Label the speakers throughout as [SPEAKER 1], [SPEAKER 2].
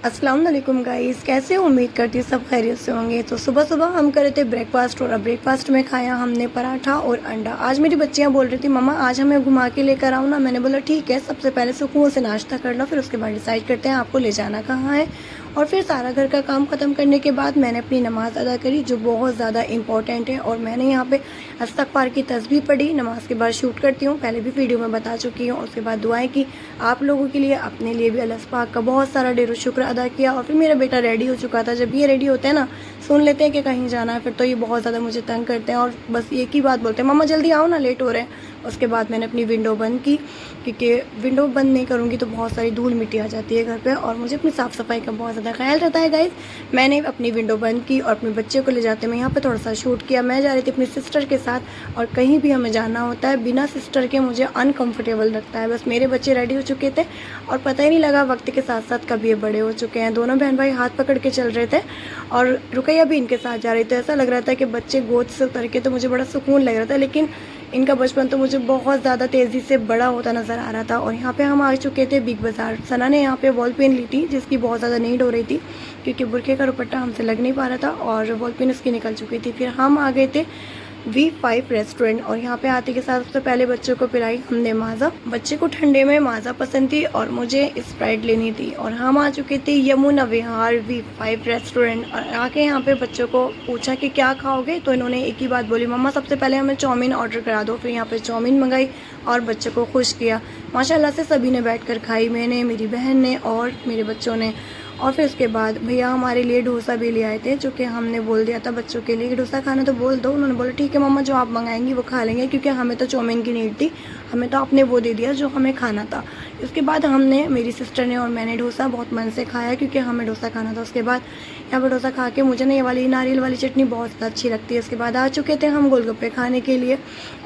[SPEAKER 1] अस्सलाम वालेकुम गाइस, कैसे हो? उम्मीद करती हूँ सब खैरियत से होंगे। तो सुबह सुबह हम कर रहे थे ब्रेकफास्ट और अब ब्रेकफास्ट में खाया हमने पराठा और अंडा। आज मेरी बच्चियाँ बोल रही थी मम्मा आज हमें घुमा के लेकर आओ ना। मैंने बोला ठीक है, सबसे पहले सुकून से नाश्ता कर लो, फिर उसके बाद डिसाइड करते हैं आपको ले जाना कहाँ है। और फिर सारा घर का काम ख़त्म करने के बाद मैंने अपनी नमाज़ अदा करी जो बहुत ज़्यादा इंपॉर्टेंट है। और मैंने यहाँ पे इस्तग़फ़ार की तस्बीह पढ़ी। नमाज़ के बाद शूट करती हूँ, पहले भी वीडियो में बता चुकी हूँ। उसके बाद दुआएं की आप लोगों के लिए, अपने लिए भी अल्लाह पाक का बहुत सारा ढेरों शुक्र अदा किया। और फिर मेरा बेटा रेडी हो चुका था। जब ये रेडी होते हैं ना, सुन लेते हैं कि कहीं जाना है, फिर तो ये बहुत ज़्यादा मुझे तंग करते हैं और बस एक ही बात बोलते हैं मम्मा जल्दी आओ ना, लेट हो रहे हैं। उसके बाद मैंने अपनी विंडो बंद की क्योंकि विंडो बंद नहीं करूँगी तो बहुत सारी धूल मिट्टी आ जाती है घर पे और मुझे अपनी साफ़ सफाई का बहुत ज़्यादा ख्याल रहता है गाइस। मैंने अपनी विंडो बंद की और अपने बच्चे को ले जाते मैं यहाँ पे थोड़ा सा शूट किया। मैं जा रही थी अपनी सिस्टर के साथ और कहीं भी हमें जाना होता है बिना सिस्टर के मुझे अनकम्फर्टेबल लगता है। बस मेरे बच्चे रेडी हो चुके थे और पता ही नहीं लगा वक्त के साथ साथ कब ये बड़े हो चुके हैं। दोनों बहन भाई हाथ पकड़ के चल रहे थे और रुकैया भी इनके साथ जा रही थी। ऐसा लग रहा था कि बच्चे गोद से उतर के, तो मुझे बड़ा सुकून लग रहा था। लेकिन इनका बचपन तो मुझे बहुत ज़्यादा तेज़ी से बड़ा होता नज़र आ रहा था। और यहाँ पे हम आ चुके थे बिग बाज़ार। सना ने यहाँ पे वॉल पेन ली थी जिसकी बहुत ज़्यादा नीड हो रही थी क्योंकि बुरखे का दुपट्टा हमसे लग नहीं पा रहा था और वॉल पेन उसकी निकल चुकी थी। फिर हम आ गए थे V5 रेस्टोरेंट और यहाँ पे आते के साथ सबसे पहले बच्चों को पिलाई हमने माज़ा। बच्चे को ठंडे में माज़ा पसंद थी और मुझे स्प्राइट लेनी थी। और हम आ चुके थे यमुना विहार V5 रेस्टोरेंट और आके यहाँ पे बच्चों को पूछा कि क्या खाओगे, तो इन्होंने एक ही बात बोली मम्मा सबसे पहले हमें चाउमीन ऑर्डर करा दो। फिर यहाँ पे चाउमीन मंगाई और बच्चों को खुश किया। माशाल्लाह से सभी ने बैठ कर खाई, मैंने, मेरी बहन ने और मेरे बच्चों ने। और फिर उसके बाद भैया हमारे लिए डोसा भी ले आए थे जो कि हमने बोल दिया था बच्चों के लिए डोसा खाना तो बोल दो। उन्होंने बोला ठीक है मम्मा जो आप मंगाएंगी वो खा लेंगे, क्योंकि हमें तो चाउमीन की नीड थी, हमें तो आपने वो दे दिया जो हमें खाना था। इसके बाद हमने, मेरी सिस्टर ने और मैंने डोसा बहुत मन से खाया क्योंकि हमें डोसा खाना था। उसके बाद यहाँ पर डोसा खा के मुझे ना ये वाली नारियल वाली चटनी बहुत ज़्यादा अच्छी लगती है। इसके बाद आ चुके थे हम गोलगप्पे खाने के लिए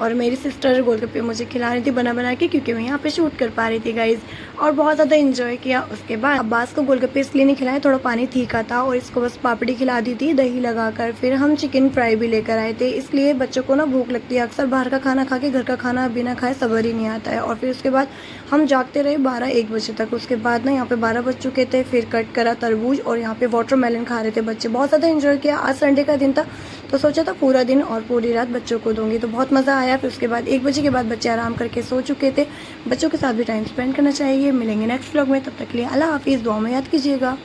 [SPEAKER 1] और मेरी सिस्टर गोलगप्पे मुझे खिला रही थी बना के क्योंकि मैं यहाँ पे शूट कर पा रही थी गाइज़, और बहुत ज़्यादा इंजॉय किया। उसके बाद अब्बास को गोलगप्पे इसलिए नहीं खिलाए, थोड़ा पानी तीखा था और इसको बस पापड़ी खिला दी थी दही लगाकर। फिर हम चिकन फ्राई भी लेकर आए थे, इसलिए बच्चों को ना भूख लगती है। अक्सर बाहर का खाना खा के घर का खाना बिना खाए सब्र ही नहीं आता है। और फिर उसके बाद हम जागते रहे 12-1 बजे तक। उसके बाद ना यहाँ पे 12 बज चुके थे। फिर कट करा तरबूज और यहाँ पे वाटरमेलन खा रहे थे बच्चे, बहुत ज़्यादा इंजॉय किया। आज संडे का दिन था तो सोचा था पूरा दिन और पूरी रात बच्चों को दूंगी, तो बहुत मज़ा आया। फिर उसके बाद 1 बजे के बाद बच्चे आराम करके सो चुके थे। बच्चों के साथ भी टाइम स्पेंड करना चाहिए। मिलेंगे नेक्स्ट व्लॉग में, तब तक के लिए अल्लाह हाफिज़, दुआ में याद कीजिएगा।